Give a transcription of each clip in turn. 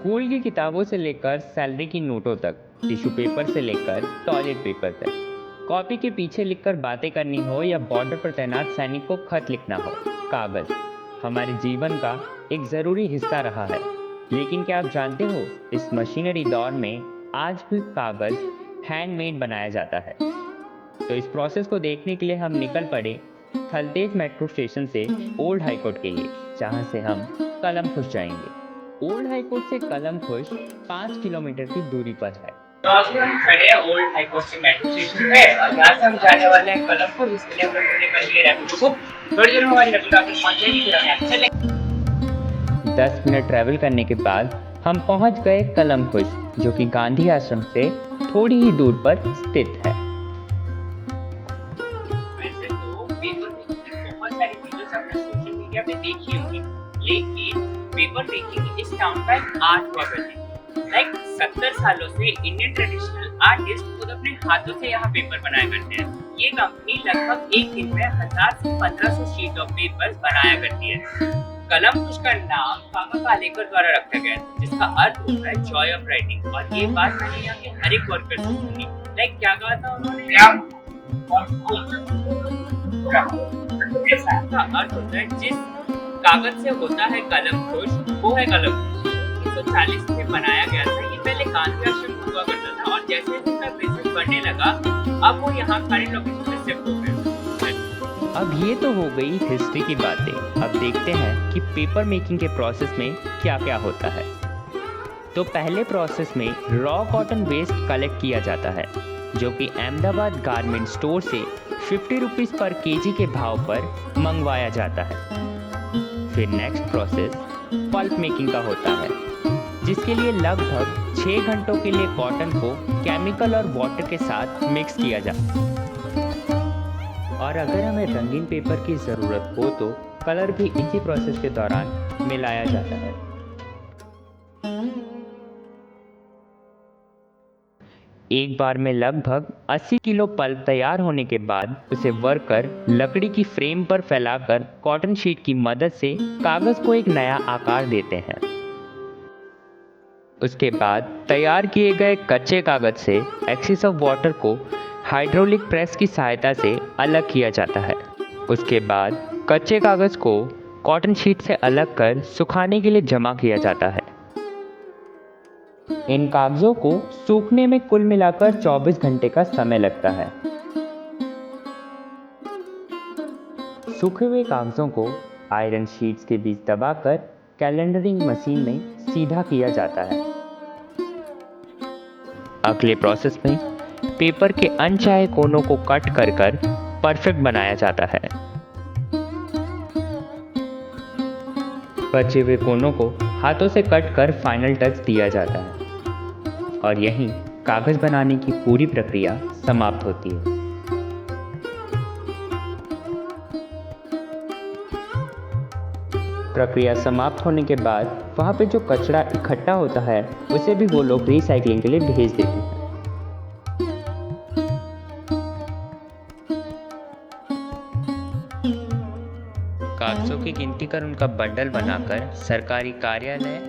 School की किताबों से लेकर सैलरी की नोटों तक, टिश्यू पेपर से लेकर टॉयलेट पेपर तक, कॉपी के पीछे लिखकर बातें करनी हो या बॉर्डर पर तैनात सैनिक को खत लिखना हो, कागज हमारे जीवन का एक ज़रूरी हिस्सा रहा है। लेकिन क्या आप जानते हो, इस मशीनरी दौर में आज भी कागज हैंडमेड बनाया जाता है। तो इस प्रोसेस को देखने के लिए हम निकल पड़े थलतेज मेट्रो स्टेशन से ओल्ड हाई कोर्ट के लिए, जहां से हम कलम खुश जाएंगे। ओल्ड हाई कोर्ट से कलम खुश 5 किलोमीटर की दूरी पर है। तो अभी हम खड़े हैं ओल्ड हाई कोर्ट के मेट्रो स्टेशन पे और यहाँ से हम जाने वाले हैं कलमपुर। इसके लिए हम लोगों ने कर लिया रैपिडो बुक। थोड़ी देर में हमारी रैपिडो आके पहुंच जाएगी, फिर हम यहाँ से चलेंगे। 10 मिनट ट्रैवल करने के बाद हम पहुंच गए कलम खुश, जो कि गांधी आश्रम से थोड़ी ही दूर पर स्थित है। वैसे तो पेपर मेकिंग की बहुत सारी वीडियोस आपने सोशल मीडिया पे देखी होंगी, लेकिन पेपर मेकिंग इस टाउन का एक आर्ट हुआ करती है। 70 सालों से इंडियन ट्रेडिशनल आर्टिस्ट खुद अपने हाथों से यहाँ पेपर बनाया करते हैं। ये कंपनी लगभग एक दिन में 1000 से 1500 शीट ऑफ पेपर्स बनाया करती है। कलम खुश का नाम काका पालेकर द्वारा रखा गया है, जिसका अर्थ होता है जॉय ऑफ राइटिंग। और ये बात मैंने यहाँ के हर एक वर्कर से सुनी। क्या कहा था उन्होंने? इसका अर्थ होता है जिस कागज से होता है कलम खुश, वो है कलम खुश। 1940 में बनाया गया था। ये पहले गांधी आश्रम हुआ करता था और जैसे इसका बिजनेस बढ़ने लगा, अब वो यहाँ खड़ी लोकेशन पे शिफ्ट हो गए। अब ये तो हो गई हिस्ट्री की बातें। अब देखते हैं कि पेपर मेकिंग के प्रोसेस में क्या क्या होता है। तो पहले प्रोसेस में रॉ कॉटन वेस्ट कलेक्ट किया जाता है, जो कि अहमदाबाद गारमेंट स्टोर से 50 रुपीज़ पर केजी के भाव पर मंगवाया जाता है। फिर नेक्स्ट प्रोसेस पल्प मेकिंग का होता है, जिसके लिए लगभग 6 घंटों के लिए कॉटन को केमिकल और वाटर के साथ मिक्स किया जाता है। और अगर हमें रंगीन पेपर की ज़रूरत हो तो कलर भी इसी प्रोसेस के दौरान मिलाया जाता है। एक बार में लगभग 80 किलो पल्प तैयार होने के बाद उसे वर्कर लकड़ी की फ्रेम पर फैलाकर कॉटन शीट की मदद से कागज को एक नया आकार देते हैं। उसके बाद तैयार किए गए कच्चे कागज से एक्सेस ऑफ वाटर को हाइड्रोलिक प्रेस की सहायता से अलग किया जाता है। उसके बाद कच्चे कागज को कॉटन शीट से अलग कर सुखाने के लिए जमा किया जाता है। इन कागजों को सूखने में कुल मिलाकर 24 घंटे का समय लगता है। सूखे हुए कागजों को आयरन शीट्स के बीच दबाकर कैलेंडरिंग मशीन में सीधा किया जाता है। अगले प्रोसेस में पेपर के अनचाहे कोनों को कट कर परफेक्ट बनाया जाता है। बचे हुए कोनों को हाथों से कट कर फाइनल टच दिया जाता है और यहीं कागज बनाने की पूरी प्रक्रिया समाप्त होती है। प्रक्रिया समाप्त होने के बाद वहाँ पे जो कचरा इकट्ठा होता है, उसे भी वो लोग रिसाइकलिंग के लिए भेज देते हैं। कागजों की गिनती कर उनका बंडल बनाकर सरकारी कार्यालय,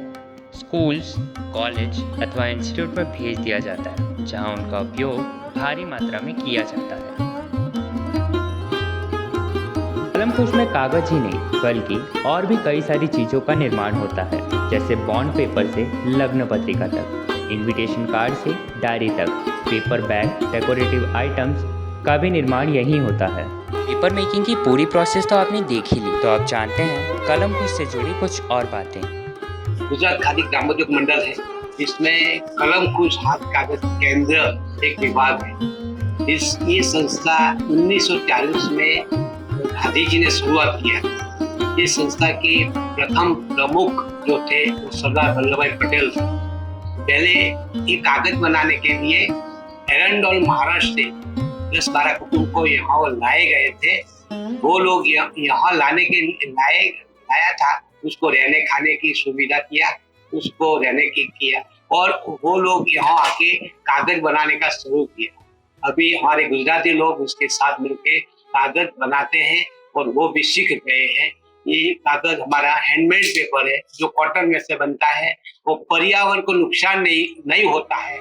स्कूल्स, कॉलेज अथवा इंस्टीट्यूट पर भेज दिया जाता है, जहां उनका उपयोग भारी मात्रा में किया जाता है। कलम खुश में कागज ही नहीं बल्कि और भी कई सारी चीज़ों का निर्माण होता है, जैसे बॉन्ड पेपर से लग्न पत्रिका तक, इनविटेशन कार्ड से डायरी तक, पेपर बैग, डेकोरेटिव आइटम्स का भी निर्माण यहीं होता है। पेपर मेकिंग की पूरी प्रोसेस तो आपने देख ही ली, तो आप जानते हैं कलम खुश से जुड़ी कुछ और बातें। गुजरात खादी ग्रामोद्योग मंडल है, इसमें कलम खुश हाथ कागज केंद्र एक विभाग है। ये संस्था 1940 में गांधी जी ने शुरुआत किया। इस संस्था के प्रथम प्रमुख जो थे वो सरदार वल्लभ भाई पटेल थे। पहले ये कागज बनाने के लिए एरंडोल महाराष्ट्र से 10-12 कुटुंब को यहाँ लाए गए थे। वो लोग यहाँ लाने के लाया था, उसको रहने खाने की सुविधा किया, उसको रहने की किया और वो लोग यहाँ आके कागज बनाने का शुरू किया। अभी हमारे गुजराती लोग उसके साथ मिलके कागज बनाते हैं और वो भी सीख गए हैं ये कागज हमारा हैंडमेड पेपर है जो कॉटन में से बनता है। वो पर्यावरण को नुकसान नहीं होता है।